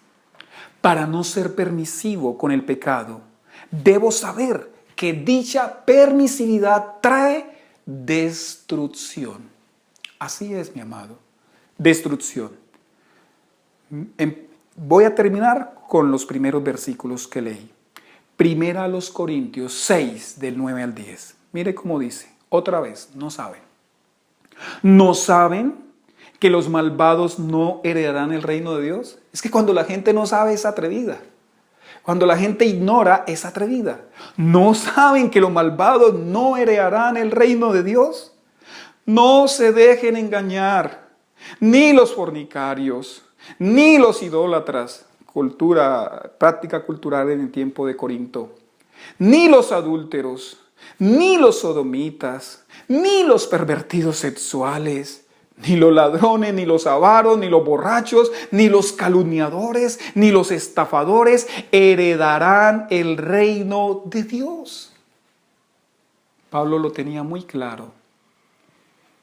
para no ser permisivo con el pecado, debo saber que dicha permisividad trae destrucción. Así es, mi amado, destrucción. Voy a terminar con los primeros versículos que leí. Primera a los Corintios 6, del 9 al 10. Mire cómo dice, otra vez, no saben. ¿No saben que los malvados no heredarán el reino de Dios? Es que cuando la gente no sabe es atrevida. Cuando la gente ignora es atrevida. ¿No saben que los malvados no heredarán el reino de Dios? No se dejen engañar, ni los fornicarios, ni los idólatras, práctica cultural en el tiempo de Corinto, ni los adúlteros, ni los sodomitas, ni los pervertidos sexuales, ni los ladrones, ni los avaros, ni los borrachos, ni los calumniadores, ni los estafadores heredarán el reino de Dios. Pablo lo tenía muy claro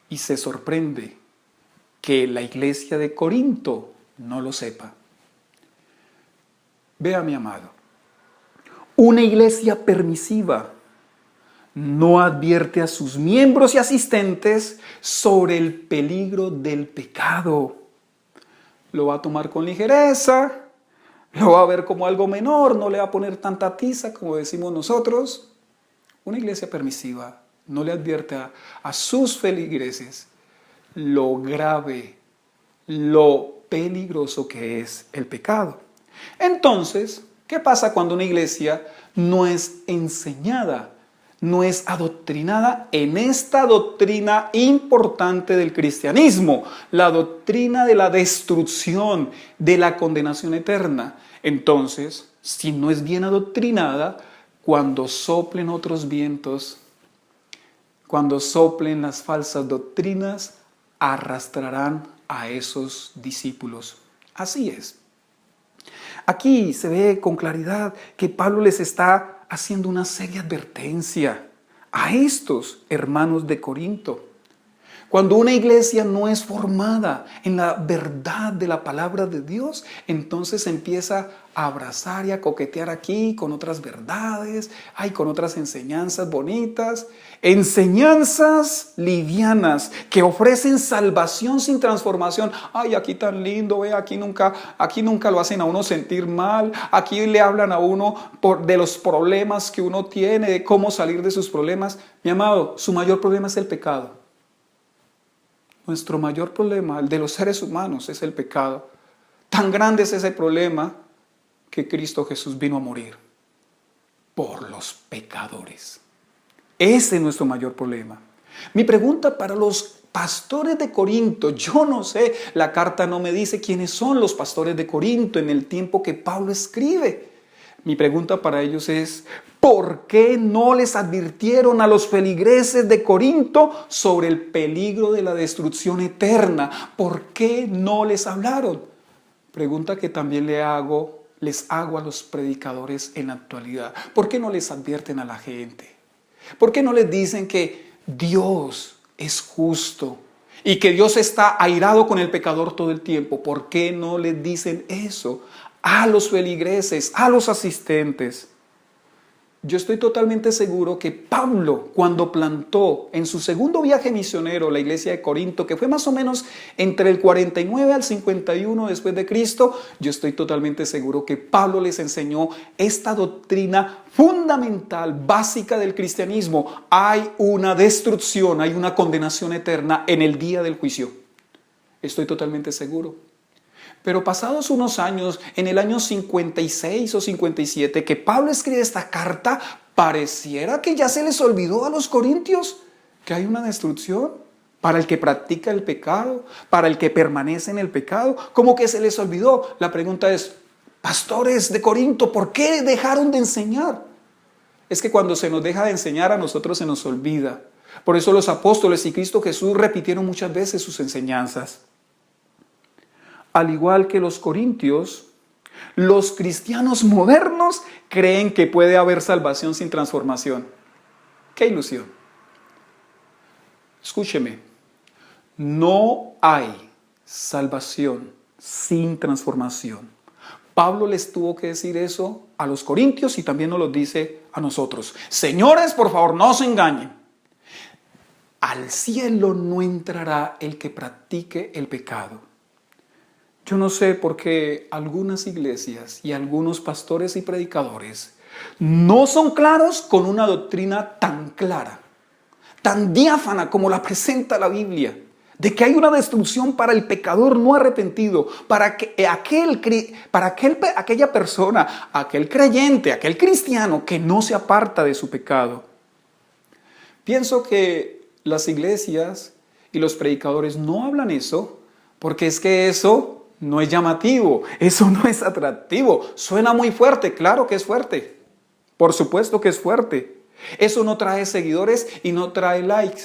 y se sorprende que la iglesia de Corinto no lo sepa. Vea, mi amado, una iglesia permisiva no advierte a sus miembros y asistentes sobre el peligro del pecado. Lo va a tomar con ligereza, lo va a ver como algo menor, no le va a poner tanta tiza como decimos nosotros. Una iglesia permisiva no le advierte a sus feligreses lo grave, lo peligroso que es el pecado. Entonces, ¿qué pasa cuando una iglesia no es enseñada, no es adoctrinada en esta doctrina importante del cristianismo, la doctrina de la destrucción, de la condenación eterna. Entonces, si no es bien adoctrinada, cuando soplen otros vientos, cuando soplen las falsas doctrinas, arrastrarán a esos discípulos. Así es. Aquí se ve con claridad que Pablo les está haciendo una seria advertencia a estos hermanos de Corinto. Cuando una iglesia no es formada en la verdad de la palabra de Dios, entonces empieza a abrazar y a coquetear aquí con otras verdades, con otras enseñanzas bonitas, enseñanzas livianas que ofrecen salvación sin transformación. Ay, aquí tan lindo, ve, aquí nunca lo hacen a uno sentir mal, aquí le hablan a uno de los problemas que uno tiene, de cómo salir de sus problemas. Mi amado, su mayor problema es el pecado. Nuestro mayor problema, el de los seres humanos, es el pecado. Tan grande es ese problema que Cristo Jesús vino a morir por los pecadores. Ese es nuestro mayor problema. Mi pregunta para los pastores de Corinto, yo no sé, la carta no me dice quiénes son los pastores de Corinto en el tiempo que Pablo escribe. Mi pregunta para ellos es, ¿por qué no les advirtieron a los feligreses de Corinto sobre el peligro de la destrucción eterna? ¿Por qué no les hablaron? Pregunta que también les hago a los predicadores en la actualidad. ¿Por qué no les advierten a la gente? ¿Por qué no les dicen que Dios es justo y que Dios está airado con el pecador todo el tiempo? ¿Por qué no les dicen eso a los feligreses, a los asistentes? Yo estoy totalmente seguro que Pablo, cuando plantó en su segundo viaje misionero la iglesia de Corinto, que fue más o menos entre el 49 al 51 después de Cristo, yo estoy totalmente seguro que Pablo les enseñó esta doctrina fundamental, básica del cristianismo. Hay una destrucción, hay una condenación eterna en el día del juicio. Estoy totalmente seguro. Pero pasados unos años, en el año 56 o 57, que Pablo escribe esta carta, pareciera que ya se les olvidó a los corintios que hay una destrucción para el que practica el pecado, para el que permanece en el pecado. ¿Cómo que se les olvidó? La pregunta es, pastores de Corinto, ¿por qué dejaron de enseñar? Es que cuando se nos deja de enseñar, a nosotros se nos olvida. Por eso los apóstoles y Cristo Jesús repitieron muchas veces sus enseñanzas. Al igual que los corintios, los cristianos modernos creen que puede haber salvación sin transformación. ¡Qué ilusión! Escúcheme, no hay salvación sin transformación. Pablo les tuvo que decir eso a los corintios y también nos lo dice a nosotros. Señores, por favor, no se engañen. Al cielo no entrará el que practique el pecado. Yo no sé por qué algunas iglesias y algunos pastores y predicadores no son claros con una doctrina tan clara, tan diáfana como la presenta la Biblia, de que hay una destrucción para el pecador no arrepentido, para aquella persona, aquel creyente, aquel cristiano que no se aparta de su pecado. Pienso que las iglesias y los predicadores no hablan eso, porque es que eso no es llamativo, eso no es atractivo, suena muy fuerte, claro que es fuerte, por supuesto que es fuerte. Eso no trae seguidores y no trae likes.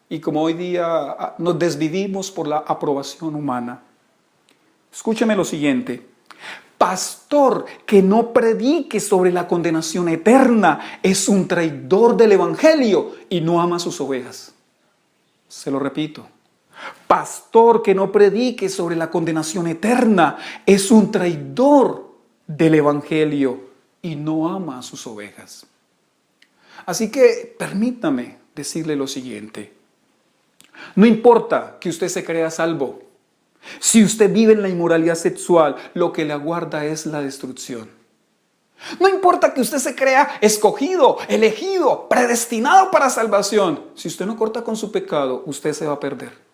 Y como hoy día nos desvivimos por la aprobación humana. Escúcheme lo siguiente. Pastor que no predique sobre la condenación eterna es un traidor del evangelio y no ama a sus ovejas. Se lo repito. Pastor que no predique sobre la condenación eterna es un traidor del evangelio y no ama a sus ovejas. Así que permítame decirle lo siguiente. No importa que usted se crea salvo. Si usted vive en la inmoralidad sexual, lo que le aguarda es la destrucción. No importa que usted se crea escogido, elegido, predestinado para salvación. Si usted no corta con su pecado, usted se va a perder.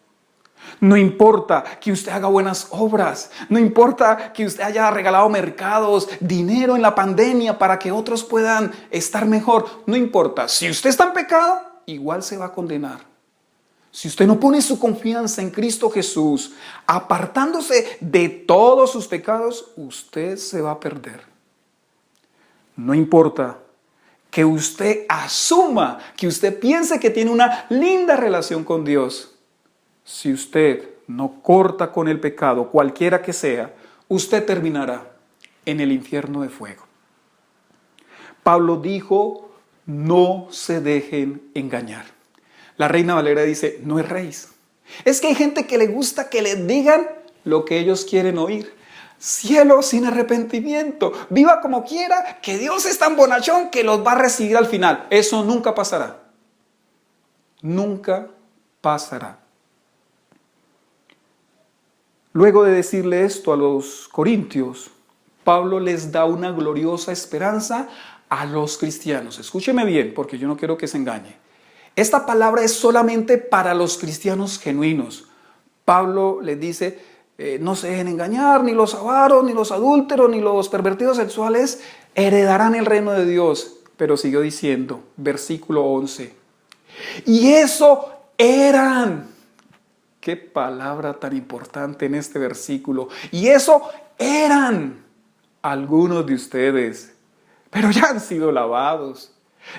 No importa que usted haga buenas obras, no importa que usted haya regalado mercados, dinero en la pandemia para que otros puedan estar mejor, no importa. Si usted está en pecado, igual se va a condenar. Si usted no pone su confianza en Cristo Jesús, apartándose de todos sus pecados, usted se va a perder. No importa que usted asuma, que usted piense que tiene una linda relación con Dios. Si usted no corta con el pecado, cualquiera que sea, usted terminará en el infierno de fuego. Pablo dijo, no se dejen engañar. La Reina Valera dice, no erréis. Es que hay gente que le gusta que le digan lo que ellos quieren oír. Cielo sin arrepentimiento, viva como quiera, que Dios es tan bonachón que los va a recibir al final. Eso nunca pasará. Nunca pasará. Luego de decirle esto a los corintios, Pablo les da una gloriosa esperanza a los cristianos. Escúcheme bien, porque yo no quiero que se engañe. Esta palabra es solamente para los cristianos genuinos. Pablo les dice, no se dejen engañar, ni los avaros, ni los adúlteros, ni los pervertidos sexuales heredarán el reino de Dios. Pero siguió diciendo, versículo 11, y eso eran. Qué palabra tan importante en este versículo. Y eso eran algunos de ustedes, pero ya han sido lavados,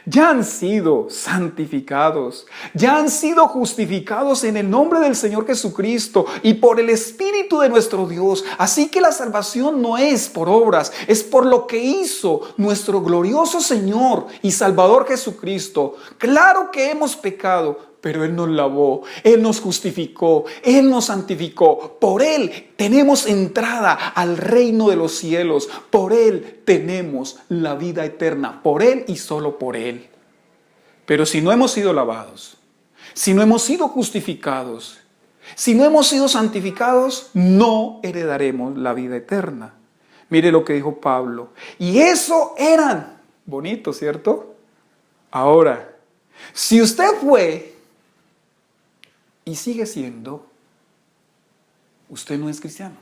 ya han sido santificados, ya han sido justificados en el nombre del Señor Jesucristo y por el Espíritu de nuestro Dios. Así que la salvación no es por obras, es por lo que hizo nuestro glorioso Señor y Salvador Jesucristo. Claro que hemos pecado, pero Él nos lavó, Él nos justificó, Él nos santificó. Por Él tenemos entrada al reino de los cielos. Por Él tenemos la vida eterna. Por Él y solo por Él. Pero si no hemos sido lavados, si no hemos sido justificados, si no hemos sido santificados, no heredaremos la vida eterna. Mire lo que dijo Pablo. Y eso eran. Bonito, ¿cierto? Ahora, si usted fue y sigue siendo, usted no es cristiano.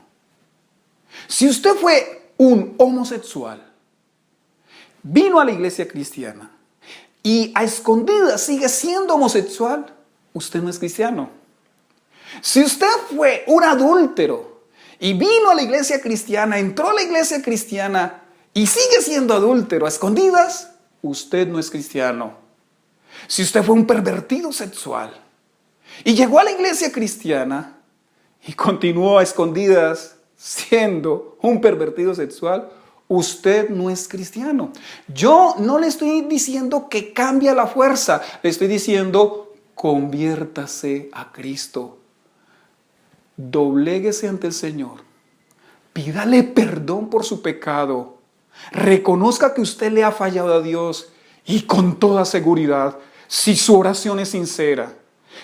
Si usted fue un homosexual, vino a la iglesia cristiana y a escondidas sigue siendo homosexual, usted no es cristiano. Si usted fue un adúltero y vino a la iglesia cristiana, entró a la iglesia cristiana y sigue siendo adúltero a escondidas, usted no es cristiano. Si usted fue un pervertido sexual y llegó a la iglesia cristiana y continuó a escondidas siendo un pervertido sexual, usted no es cristiano. Yo no le estoy diciendo que cambie a la fuerza, le estoy diciendo conviértase a Cristo. Dobléguese ante el Señor, pídale perdón por su pecado, reconozca que usted le ha fallado a Dios y con toda seguridad, si su oración es sincera,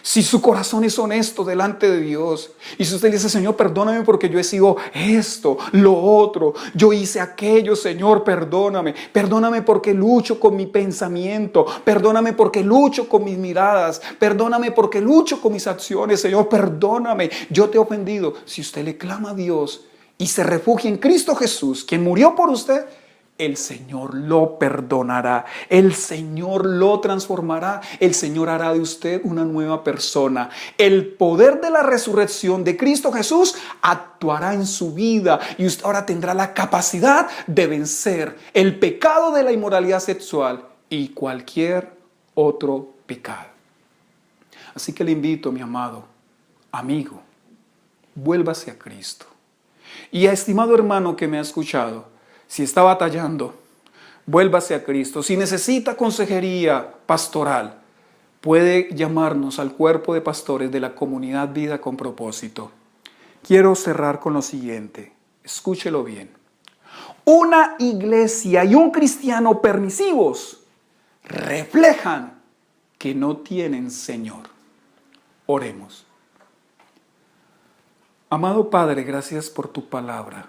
si su corazón es honesto delante de Dios, y si usted le dice, Señor, perdóname porque yo he sido esto, lo otro, yo hice aquello, Señor, perdóname, perdóname porque lucho con mi pensamiento, perdóname porque lucho con mis miradas, perdóname porque lucho con mis acciones, Señor, perdóname, yo te he ofendido. Si usted le clama a Dios y se refugia en Cristo Jesús, quien murió por usted, el Señor lo perdonará, el Señor lo transformará, el Señor hará de usted una nueva persona. El poder de la resurrección de Cristo Jesús actuará en su vida y usted ahora tendrá la capacidad de vencer el pecado de la inmoralidad sexual y cualquier otro pecado. Así que le invito, mi amado amigo, vuélvase a Cristo. Y a estimado hermano que me ha escuchado, si está batallando, vuélvase a Cristo. Si necesita consejería pastoral, puede llamarnos al cuerpo de pastores de la comunidad Vida con Propósito. Quiero cerrar con lo siguiente. Escúchelo bien. Una iglesia y un cristiano permisivos reflejan que no tienen Señor. Oremos. Amado Padre, gracias por tu palabra,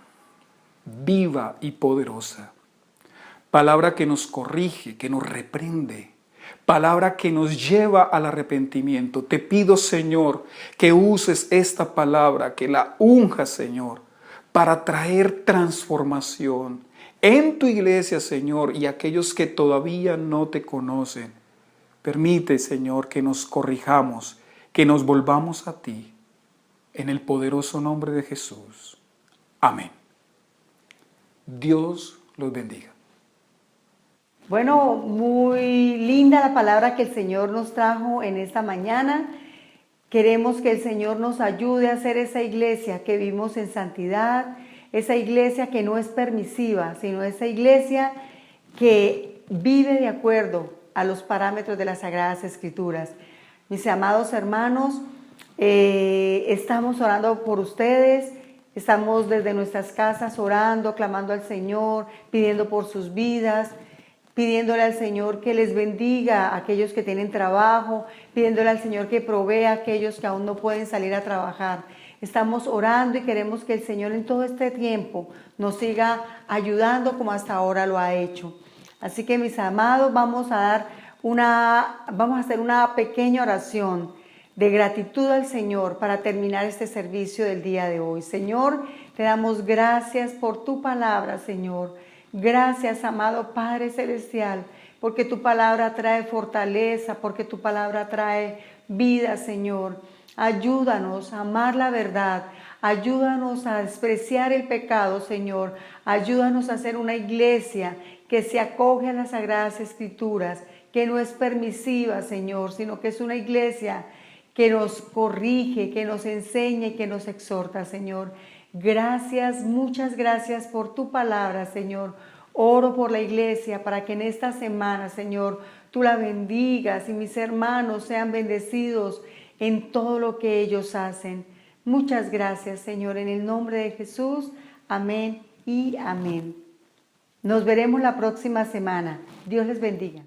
viva y poderosa. Palabra que nos corrige, que nos reprende. palabra que nos lleva al arrepentimiento. Te pido, Señor, que uses esta palabra, que la unjas, Señor, para traer transformación en tu iglesia, Señor, y aquellos que todavía no te conocen. Permite, Señor, que nos corrijamos, que nos volvamos a ti, en el poderoso nombre de Jesús. Amén. Dios los bendiga. Bueno, muy linda la palabra que el Señor nos trajo en esta mañana. Queremos que el Señor nos ayude a hacer esa iglesia que vivimos en santidad, esa iglesia que no es permisiva, sino esa iglesia que vive de acuerdo a los parámetros de las Sagradas Escrituras. Mis amados hermanos, estamos orando por ustedes, estamos desde nuestras casas orando, clamando al Señor, pidiendo por sus vidas, pidiéndole al Señor que les bendiga a aquellos que tienen trabajo, pidiéndole al Señor que provea a aquellos que aún no pueden salir a trabajar. Estamos orando y queremos que el Señor en todo este tiempo nos siga ayudando como hasta ahora lo ha hecho. Así que, mis amados, vamos a hacer una pequeña oración de gratitud al Señor para terminar este servicio del día de hoy. Señor, te damos gracias por tu palabra, Señor. Gracias, amado Padre Celestial, porque tu palabra trae fortaleza, porque tu palabra trae vida, Señor. Ayúdanos a amar la verdad, ayúdanos a despreciar el pecado, Señor. Ayúdanos a ser una iglesia que se acoge a las Sagradas Escrituras, que no es permisiva, Señor, sino que es una iglesia que nos corrige, que nos enseña y que nos exhorta, Señor. Gracias, muchas gracias por tu palabra, Señor. Oro por la iglesia para que en esta semana, Señor, tú la bendigas y mis hermanos sean bendecidos en todo lo que ellos hacen. Muchas gracias, Señor, en el nombre de Jesús. Amén y amén. Nos veremos la próxima semana. Dios les bendiga.